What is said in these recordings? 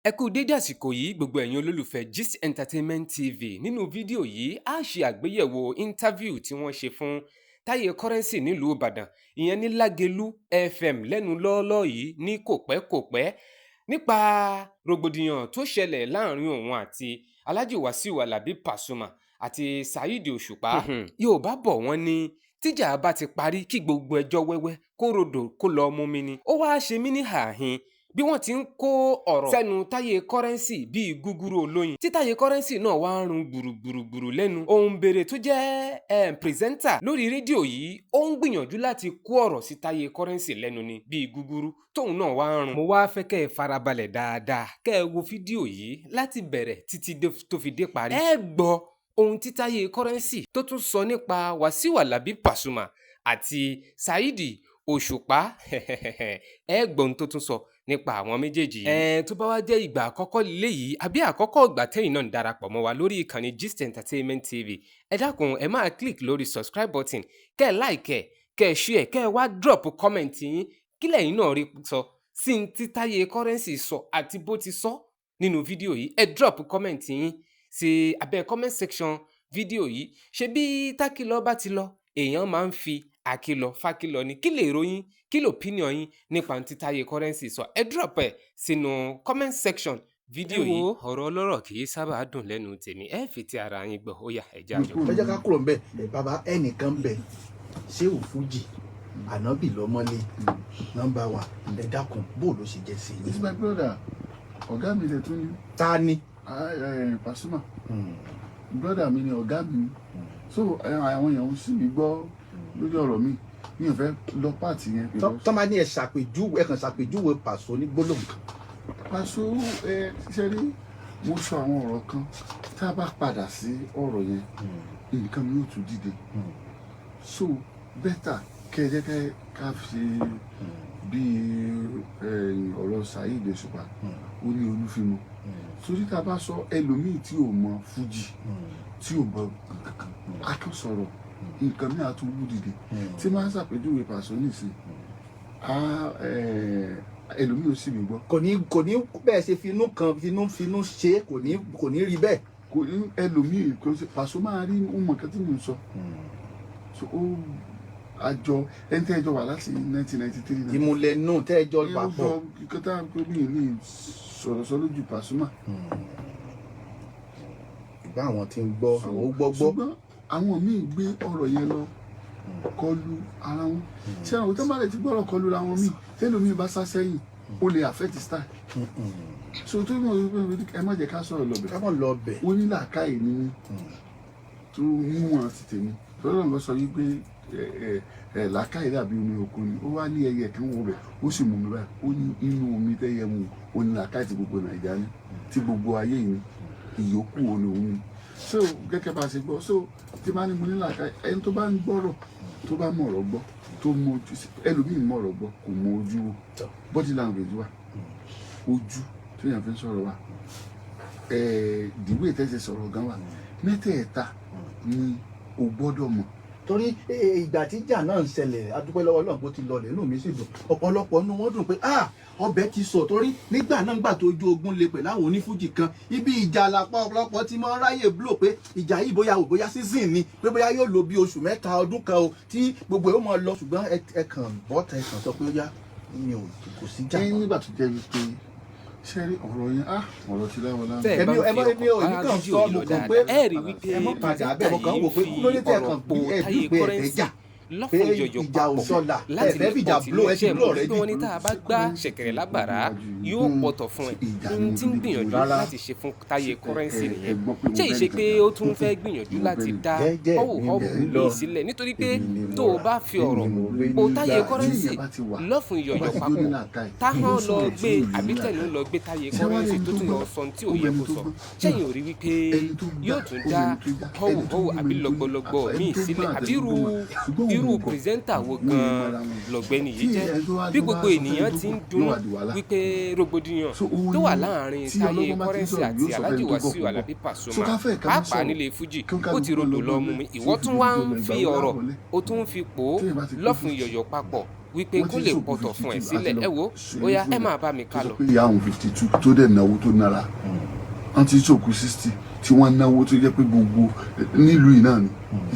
Ẹ kú dédé àsìkò yìí gbogbo ẹ̀yin olólùfẹ́ Gist Entertainment TV. Nínú fídíò yìí a ṣe àgbéyẹ̀wò interview tí wọ́n ṣe fún Taye Currency nílùú Ìbàdàn, ìyẹn ní Lágelú FM lẹ́nu lọ́ọ́lọ́ yìí ní kòpẹ́kòpẹ́ nípa rògbòdìyàn tó ṣẹlẹ̀ láàrin òun àti Alhaji Wasiu Alabi Pasuma àti Saheed Osupa. Yorùbá bọ̀ wọ́n ní tíjà bá ti parí kí gbogbo ẹjọ́ wẹ́wẹ́ kó rodò kó lọ mú mi ni. Ó wá ṣe mí ní ààhin bí wọ́n ti ń kó ọ̀rọ̀ sẹ́nu Taye Currency bíi gúgúrú olóyin tí Taye Currency náà wá ń rún gbùrùgbùrù lẹ́nu. Ohun bèrè tó jẹ́ pírẹsẹ́ńtà lórí rédíò yìí ó ń gbìyànjú láti kó ọ̀rọ̀ sí Taye Currency lẹ́nu ni bíi gúgúrú tóun náà wá ń rún. Mo wá fẹ́ kẹ́ ẹ farabalẹ̀ dáadáa kẹ́ ẹ wo fídíò yìí láti bẹ̀rẹ̀ títí tó fi dé parí. Ẹ gbọ́ ohun tí Taye Currency tó tún sọ nípa Wasiu Alabi Pasuma àti Saheed Osupa ẹ gbọ́ ohun tó tún sọ nípa àwọn méjèèjì. Tó bá wá jẹ́ ìgbà àkọ́kọ́ léyìí àbí àkọ́kọ́ ìgbà tẹ́yìn náà ń darapọ̀ mọ́ wa lórí ìkànnì Gist Entertainment TV, ẹ dákun ẹ máa click lórí subscribe button, kẹ́ ẹ like ẹ, kẹ́ ẹ share, kẹ́ ẹ wá drop comment yín kí lẹ́yìn náà rí sọ sí ní tí Taye Currency sọ àti bó ti sọ nínú fídíò yìí. Ẹ drop comment yín sí abẹ́ comment section fídíò yìí. Ṣé bí tákìlọ́ bá ti lọ èèyàn máa ń fi àkìlọ̀ fákìlọ̀ ni. Kí lè ròyìn kí lè opinion yín nípa tí Taye Currency sọ. Ẹ drop ẹ sínú comment section fídíò yìí. Ọ̀rọ̀ ọlọ́rọ̀ kì í sábà dùn lẹ́nu tèmi, ẹ fi ti ara yín gbọ́. Ó yá ẹ já jọ. Ẹ jẹ́ ká kúrò ńbẹ̀. Bàbá ẹnìkan bẹ̀ ṣé òfújì ànábì lọ́mọ́lé nọ́mbà 1 ẹ dákun bó ló ṣe jẹ́ sí i. It's my brother. Ọ̀gá mi lè tún ní. Ta ni? Pasuma. Brother mi ni ọ̀gá mi. So àwọn èèyàn sì mí gbọ́ lórí ọ̀rọ̀ mi ò fẹ́ lọ pàtì yẹn. Tọ́ máa ní ẹ kàn ṣàpèjúwe Paso ní gbólóhùn kan. Paso ṣe rí mo sọ àwọn ọ̀rọ̀ kan tá a bá padà sí ọ̀rọ̀ yẹn nǹkan mi yóò tún dìde. So better kẹ́ẹ̀jẹ́ ká fi bí ọ̀rọ̀ Saheed Osupa ó ní olúfimọ́. Torí tá a bá sọ ẹlòmíì tí ò mọ fújì tí ò mọ kankan a tó sọ̀rọ̀ nǹkan mi àti owó dìde tí máa ń ṣàpèjúwe Paso nìsín ẹlòmíì ò sì mí gbọ́. Kò ní bẹ́ẹ̀ ṣe finú ṣe kò ní rí bẹ́ẹ̀. Kò ní ẹlòmíì Paso máa rí ọmọ kan tí mo sọ. So ó àjọ ẹni tẹ́ ẹjọ́ wà láti 1993 náà. Ìmùlẹ̀ nù tẹ́ ẹjọ́ papọ̀. Kíkọ́ tá a pé mi ní sọ̀rọ̀ sọ lójú Pasuma. Ìgbà àwọn tí ń gbọ́ àwọn ó gbọ́. Ṣùgbọ́n àwọn míì gbé ọ̀rọ̀ yẹn lọ kọlu ara wọn. Ṣé àwọn tó bá lè ti gbọ́rọ̀ kọlu ara wọn míì tẹ́lẹ̀ mi bá sá sẹ́yìn ó lè affect style. So tó mọ̀ wípé ẹ má jẹ́ ká sọ̀rọ̀ lọ́bẹ̀. Ká mọ̀ lọ́bẹ̀. Ó ní làákàyè ní tó níwọ̀n ti tèmi. Lọ́dọ̀ lọ sọ wípé làákàyè dàbí omi òkun ni. Ó wá ní ẹyẹ kan wọ bẹ̀ ó sì mú mi báyìí. Ó ní inú omi tẹ́yẹ mu ó ní làákàyè tí gbogbo Nàìjíríà ní tí gbogbo ayé yìí ìyókù òun òun. So gẹ́gẹ́ bá a ṣe gbọ́ so tí bá ní mo ní làákàyè ẹni tó bá ń gbọ́rọ̀ tó bá mọ̀ ọ̀rọ̀ gbọ́ tó mọ ojú ẹlòmíì mọ̀ ọ̀rọ̀ gbọ́ kò mọ ojú wo body language wa ojú tó yàn fi ń sọ̀rọ̀ wa dìwé tẹ́sẹ̀ sọ̀rọ̀ gan wa mẹ́tẹ̀ẹ̀ta ni o gbọ́dọ̀ mọ̀. Torí ìgbà tí ìjà náà ń ṣẹlẹ̀ adúpẹ́ lọ́wọ́ Ọlọ́run bó ti lọlẹ̀ inú mi sì dùn ọ̀pọ̀lọpọ̀ inú wọn dùn pé ọbẹ̀ ti sọ torí nígbà náà gbà tó ojú ogun le pẹ̀lú àwọn onífújì kan ibi ìjà làpá ọ̀pọ̀lọpọ̀ ti máa ń ráyè blow pé ìjà yìí bóyá season ni pé bóyá yóò lò bí oṣù mẹ́ta ọdún kan o tí gbogbo ẹ̀ ó máa lọ ṣùgbọ́n ẹ kàn bọ́ta ẹ kàn sọ pé ó yá mi ò kò sí jà. ẹyin nígbà tó jẹ́ wípé ṣé rí ọ̀rọ̀ yẹn ọ̀rọ̀ ti láwọn láwọn. Tẹ́ ẹ bá fi ọkọ̀ bá fídíò yìí lọ dáadáa ẹ rí wípé pírẹsẹ́ńtà yìí fi ọ̀rọ̀ po Taye Currency lọ́fún ìjọ̀jọ̀ papọ̀ láti lè pọ̀ tí iṣẹ́ mọ̀ pé wọ́n ní tá a bá gbá ṣẹ̀kẹ̀rẹ̀ lágbàrá yóò pọ̀tọ̀ fún ẹ. Ohun tí ń gbìyànjú láti ṣe fún Taye Currency nìyẹn. Ṣé ìṣe pé ó tún fẹ́ gbìyànjú láti dá ọ̀wọ̀ mi sílẹ̀ nítorí pé tó o bá fi ọ̀rọ̀ po Taye Currency lọ́fún ìjọ̀jọ̀ papọ̀ táwọn lọ gbé àbí tẹ̀lé lọ gbé Taye Currency tó tún lọ sọ tí ò yẹ kó sọ. Ṣẹ́yìn ò rí wípé yóò tún dá ọ̀wọ̀ àbí lọ́gbọ̀lọ́gbọ̀ míì sílẹ̀ àbí irú pírẹsẹ́ńtà wo gan-an lọ̀gbẹ́ni yìí jẹ́ bí gbogbo ènìyàn ti ń dunnú wípé rògbòdìyàn tó wà láàrin Taye Currency àti Alhaji Wasiu Alabi Pasuma pàápàá nílé fújì ó ti rodò lọ mú mi ìwọ tún wá ń fi ọ̀rọ̀ ó tún ń fi pò ó lọ́fun yọ̀yọ̀ papọ̀ wípé kó lè pọ̀tọ̀ fún ẹ̀ sílẹ̀ ẹ wo ó yá ẹ máa bá mi ká lọ. pé ìyá òun 52 tó dẹ̀ náwó tó nára wọ́n ti ṣòkú 60 tí wọ́n náwó tó jẹ́ pé gbogbo nílùú yìí náà ni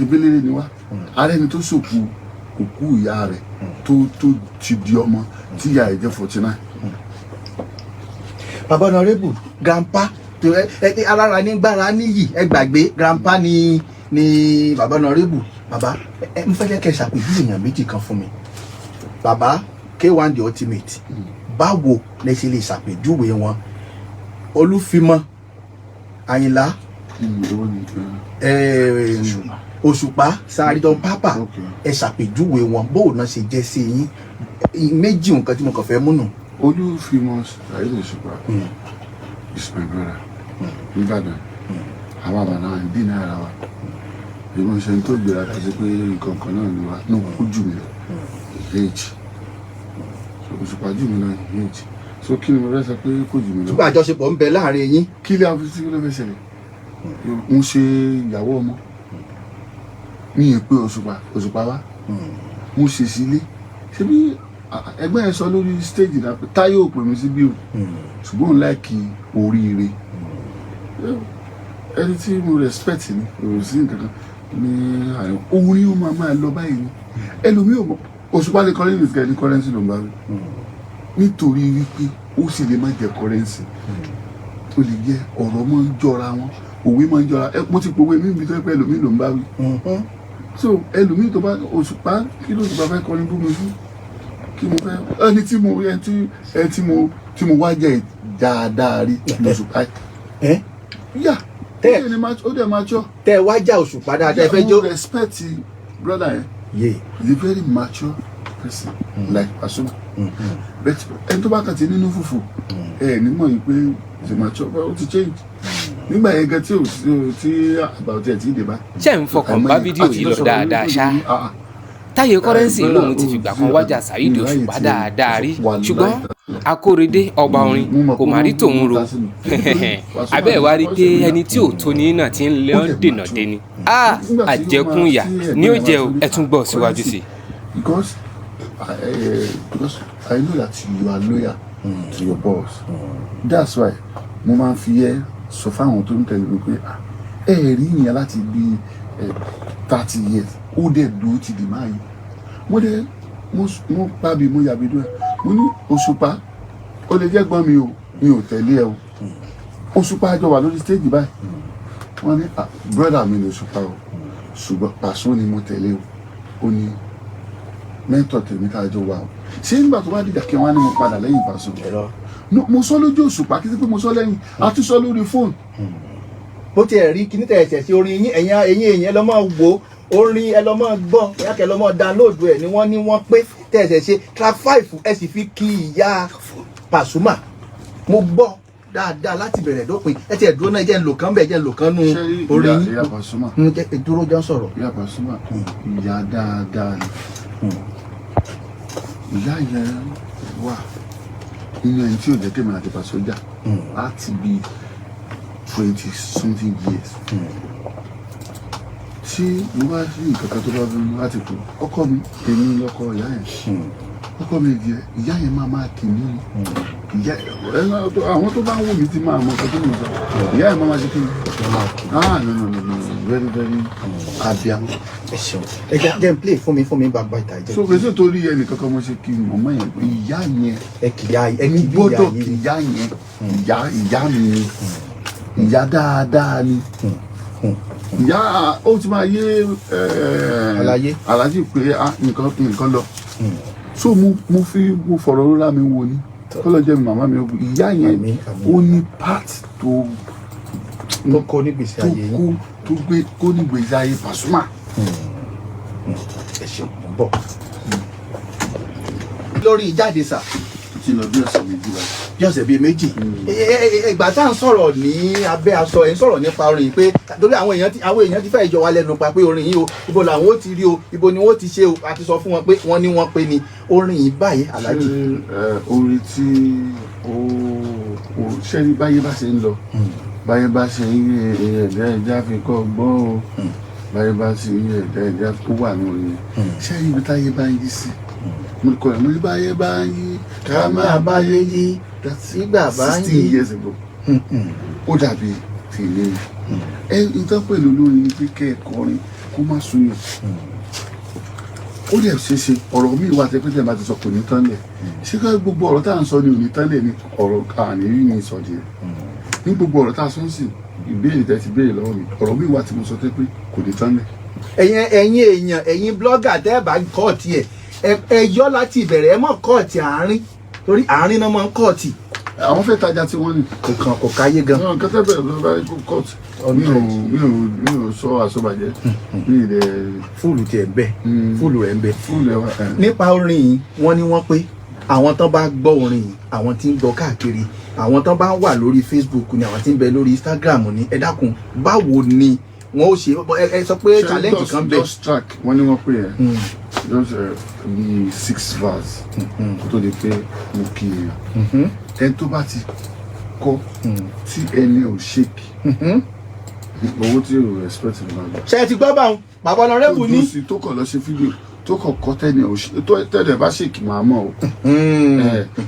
ìbílẹ̀ ni wá ààrẹ ni tó ṣòkú òkú ìyá rẹ̀ tó ti di ọmọ tí ìyá ẹ̀ jẹ́ 49. bàbá honorable grandpa alára ní gbára níyì ẹ gbàgbé grandpa ni bàbá honorable bàbá ẹ ń fẹ́ jẹ́ kẹ́ ṣàpèjúwe èèyàn méjì kan fún mi bàbá K1 the ultimate báwo lẹ ṣe lè ṣàpèjúwe wọn Olúfimọ Àyìnlá Òṣùpá Saheed Papa ẹ ṣàpèjúwe wọn bóun náà ṣe jẹ́ sí yín méjì nǹkan tí mo kàn fẹ́ múnú. Olúfimọ Saheed Osupa is my brother Ìbàdàn àwa àbànà ìdí náírà wa ìmọ̀ ṣe ń tó gbéra kàṣí pé nǹkan kan náà ni wa náà kú jù mí lọ èjì Òṣùpá jù mí lọ èjì so kí ni mo fẹ́ sọ pé kò jù mí lọ. ṣùgbọ́n àjọṣepọ̀ ń bẹ láàrin yín. kí lè àfi sí kí ló fẹ́ ṣẹlẹ̀ ń ṣe ìyàwó ọmọ mi yẹn pé Òṣùpá wa mo ṣe sílé ṣé bí ẹgbẹ́ yẹn sọ lórí stage náà pé Táyé ò pè mí síbí o ṣùgbọ́n òun láìkí oríire ẹni tí mo respect ni èrò sí nǹkan kan ní àárín òun ni ó máa lọ báyìí ni ẹlòmíì ò mọ Òṣùpá lè kọrin ní ìsìnkà ní currency ló ń bá wí nítorí wípé ó sì lè má jẹ currency ó lè jẹ ọ̀rọ̀ máa ń jọra wọn òwe máa ń jọra mo ti pòwe mí ibi tó pẹ́ ẹlòmíì ló ń bá wí so ẹlòmíì tó bá Òṣùpá kí ló ti bá fẹ́ kọrin bú mi fún kí mo fẹ́ ẹni tí mo wá jẹ dáadáa rí l'Òṣùpá yà ó dẹ̀ máa jọ. tẹ wá já Òṣùpá dáadáa ẹ fẹ́ jó. mo respect brother yẹn he's a very mature person like Pasuma but ẹni tó bá kàn ti nínú fùfù nímọ̀ yìí pé he's a mature ó ti change nígbà yẹn gan tí àbàwọ̀tí ẹ̀ tí ì dé bá. ṣé ń fọkàn bá fídíò yìí lọ dáadáa ṣá Táyé Currency lòun ti fìgbà kan wájà Saheed Osupa dáadáa rí ṣùgbọ́n akóredé ọba orin kò má rí tòun ro abẹ́ ẹ̀ wá rí pé ẹni tí ò tó ní náà ti ń lé ọ́n dènà dé ni àjẹkùn ìyà ni ó jẹ́ ẹ tún gbọ́ síwájú sí i. because I know that you are loyal to your boss that's why mo máa ń fi ẹ sọ fáwọn tó ń tẹ̀lé mi pé ẹ rí ìyẹn láti bí 30 years ó dẹ̀ dúró ti dì máa yìí mo pàbí mo yàbí dúró mo ní Òṣùpá ó lè jẹ́ gbọ́n mi ò tẹ̀lé ẹ o Òṣùpá jọ wà lórí stage báyìí wọ́n ní brother mi ní Òṣùpá o ṣùgbọ́n Pasuma ni mo tẹ̀lé o ó ní mẹ́tọ̀ tèmi ká jọ wà o ṣé nígbà tó bá dìgbà kí wọ́n á ní mo padà lẹ́yìn Pasuma mo sọ lójú Òṣùpá kí sí pé mo sọ lẹ́yìn a tún sọ lórí fóònù. bó ti ẹ̀ rí kíní tẹ̀ ẹ̀sẹ̀ sí orin yín ẹ̀yin ẹ lọ́ mọ́ wo orin ẹ lọ́ mọ́ gbọ́ ẹ̀yàkẹ́ lọ́ mọ́ download ẹ̀ ni wọ́n pé tẹ̀ ẹ̀sẹ̀ ṣe track 5 ẹ sì fi kí ìyá Pasuma mo gbọ́ dáadáa láti bẹ̀rẹ̀ dópin ẹ ti ẹ̀ dúró náà jẹ́ ń lò kán bẹ́ẹ̀ jẹ́ ń lò kán nú orin yín. ìyá Pasuma dúró jọ sọ̀rọ̀. ìyá Pasuma ìyá dáadáa ni ìyá yẹn wà nínú ẹni tí ò jẹ́ kémi àti Pasuma jà láti bí 20-something years. tí mo bá rí nǹkan kan tó bá fi mú láti kú ọkọ mi èmi lọkọ ìyá yẹn ọkọ mi díẹ̀ ìyá yẹn máa kì mí ìyá àwọn tó bá ń wò mí ti máa mọ ọkọ tó mọ sọ ìyá yẹn máa ṣe kí ni no very very abiam ẹ jẹ́ n play fún mi bàbá ìta ìjẹ́. so kèsì torí ẹnì kankan mo ṣe kí mọ̀mọ́ yẹn pé ìyá yẹn ẹ kì í gbọ́dọ̀ kí ìyá yẹn ìyá mi ni ìyá dáadáa ni ìyá ó ti máa yé aláyé pé nǹkan lọ so mo fọ̀rọ̀ rírà mi wo ni kọ́lọ́ jẹ́ mi màmá mi ìyá yẹn ó ní part tó kó nígbèsè ayé yín tó gbé kó nígbèsè ayé Pasuma. ẹ ṣeun bọ̀ lórí ìjáde sà. ti lọ bí ọ̀sẹ̀ méjì báyìí. bí ọ̀sẹ̀ bíi méjì. ìgbà tá à ń sọ̀rọ̀ ní abẹ́ aṣọ ẹ̀ ń sọ̀rọ̀ nípa orin pé torí àwọn èèyàn ti fẹ́ jọ wá lẹ́nu pa pé orin yìí o ibo làwọn ó ti rí o ibo ni wọ́n ti ṣe o àti sọ fún wọn pé wọ́n ní wọ́n pe ni orin yìí báyìí Alhaji. orin tí ó ṣẹ́ni báyé bá ṣe ń lọ báyé bá ṣe ń yé ẹ̀dá fi kọ́ gbọ́n o báyé bá ṣe ń yé ẹ̀dá kó wà ní orin ṣẹ́ni ibi táyé bá ń yí sí mo kọ ẹ̀ mo ní báyé bá ń yí ká máa báyé yí sígbà bá ń 16 yí. years ago ó dàbí tèmi ni nǹkan pẹ̀lú olórin ni pé kẹ́ ẹ̀ kọrin kó má súnyàn ó lè ṣeéṣe ọ̀rọ̀ mi wà tẹ́ pé tẹ́ bá ti sọ kò ní tán lẹ̀ ṣé ká gbogbo ọ̀rọ̀ tá à ń sọ ni ò ní tán lẹ̀ ni ọ̀rọ̀ àní rí ni ìsọdí rẹ̀ ní gbogbo ọ̀rọ̀ tá a sọ ń sìn ìbéèrè tẹ́ ti béèrè lọ́wọ́ mi ọ̀rọ̀ mi wà tí mo sọ tẹ́ pé kò ní tán lẹ̀. ẹ̀yin èèyàn ẹ̀yin blogger tẹ́ ẹ bá kọ́ọ̀tì ẹ yọ láti ìbẹ̀rẹ̀ ẹ mọ̀ kọ́ọ̀tì àárín torí àárín náà máa ń kọ́ọ̀tì. àwọn fẹ́ tajà tí wọ́n ní. kò káyé gan. náà kẹtẹ bẹ̀rẹ̀ lọ bá kó kọ́ọ̀tì mi ò sọ àsọbàjẹ́ mi ì dẹ̀. fúlù tiẹ̀ ń bẹ fúlù rẹ̀ ń bẹ. fúlù ẹ̀ wá. nípa orin yìí wọ́n ní wọ́n pé àwọn tán bá gbọ́ orin yìí àwọn tí ń gbọ́ káàkiri àwọn tán bá wà lórí Facebook ni àwọn tí ń bẹ lórí Instagram ni ẹ dákun báwo ni wọn ó ṣe ẹ sọ pé challenge kan bẹ. just track wọ́n ní wọ́n pè é just bí 6 verse kó tó di pé mo kì í yàn ẹni tó bá ti kọ́ tí ẹni ò ṣèkì owó tí ò respect ló máa gbà. ṣe é ti gbọ́ báwọn bàbá ọ̀nàrẹ́bù ní. tó kọ̀ lọ ṣe fídíò tó kọ̀ kọ́ tẹ́lẹ̀ bá ṣèkì máa mọ̀ o.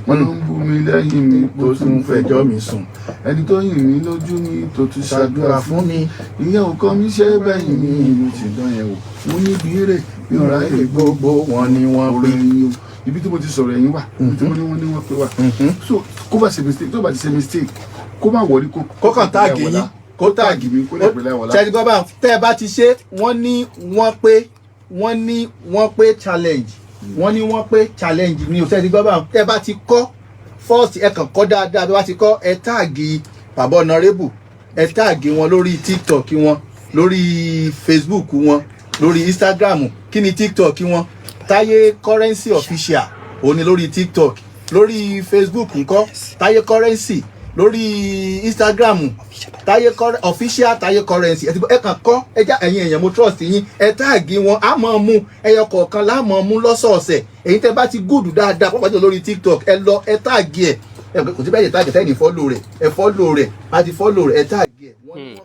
wọ́n ló ń bú mi lẹ́yìn mi tó tún fẹjọ́ mi sùn. ẹni tó yìn mí lójú mi tó tún ṣàdúrà fún mi. ìyẹn ò kọ́ mi ṣe bẹ́yìn mi mo ti dán yẹn wò mo ní ibi eré mi ò ráyè gbogbo wọn ni wọ́n pè yín o ibi tí mo ti sọ̀rọ̀ ẹ̀yìn wà ibi tí wọ́n ní wọ́n pè wà. so kó bá ṣe mistake tó bá ti ṣe mistake kó má wọlé kó kàn táàgì yín kó táàgì mi kó lè pè láwọlá. ṣe é ti gbọ́ báwọn tẹ́ ẹ bá ti ṣe wọ́n ní wọ́n pé challenge wọ́n ní wọ́n pé challenge ni òṣèlú ti gbọ́ báwọn tẹ́ ẹ bá ti kọ́ first ẹ kàn kọ́ dáadáa bí wọ́n ti kọ́ ẹ táàgì bàbá ọ̀nàrẹ́bù ẹ táàgì wọn lórí TikTok wọn lórí Facebook wọn lórí Instagram kí ni TikTok wọn Taye Currency Official òun ni lórí TikTok lórí Facebook ńkọ́ Taye Currency lórí Instagram Taye Official Taye Currency ẹ kàn kọ́ ẹjá ẹ̀yin èèyàn mo trust yín ẹ táàgì wọn á mọ̀ mú ẹyọ kọ̀ọ̀kan láàmọ̀ mú lọ́sọ̀ọ̀sẹ̀ èyí tẹ́ bá ti gùdù dáadáa pọ̀ pàtó lórí TikTok ẹ lọ ẹ táàgì ẹ̀ kò sí bẹ́ẹ̀ yẹ táàgì tẹ́yìn fọ́lò rẹ̀ ẹ fọ́lò rẹ̀ á ti fọ́lò rẹ̀ ẹ táàgì ẹ̀.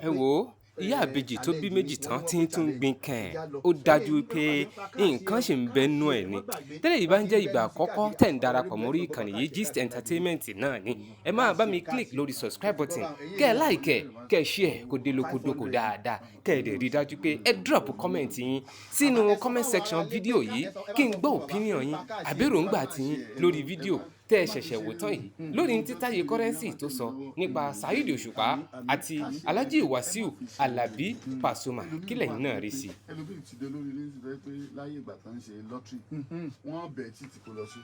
ẹ wo ìyá àbèjì tó bí méjì tán tí ń tún gbin kàn ó dájú pé nǹkan ṣì ń bẹ nú ẹ̀ ni tẹ́lẹ̀ yìí bá ń jẹ́ ìgbà àkọ́kọ́ tẹ̀ ń darapọ̀ mórí ìkànnì yìí Gist Entertainment náà ni ẹ máa bá mi click lórí subscribe button kẹ́ ẹ like kẹ́ ẹ share kó dé lókodóko dáadáa kẹ́ ẹ dẹ̀ rí dájú pé ẹ drop comment yín sínú comment section fídíò yìí kí n gbọ́ opinion yín àbéròǹgbà tiyín lórí fídíò tẹ́ ẹ ṣẹ̀ṣẹ̀ wò tán yìí lórí ní Taye Currency tó sọ nípa Saheed Osupa àti Alhaji Wasiu Alabi Pasuma kí lẹ́yìn náà rí sí. ẹlòmíì ti dé lórí ilé ìsìnkú pé láyé ìgbà tó ń ṣe lọ́tírì wọ́n bẹ̀ títí kò lọ sí.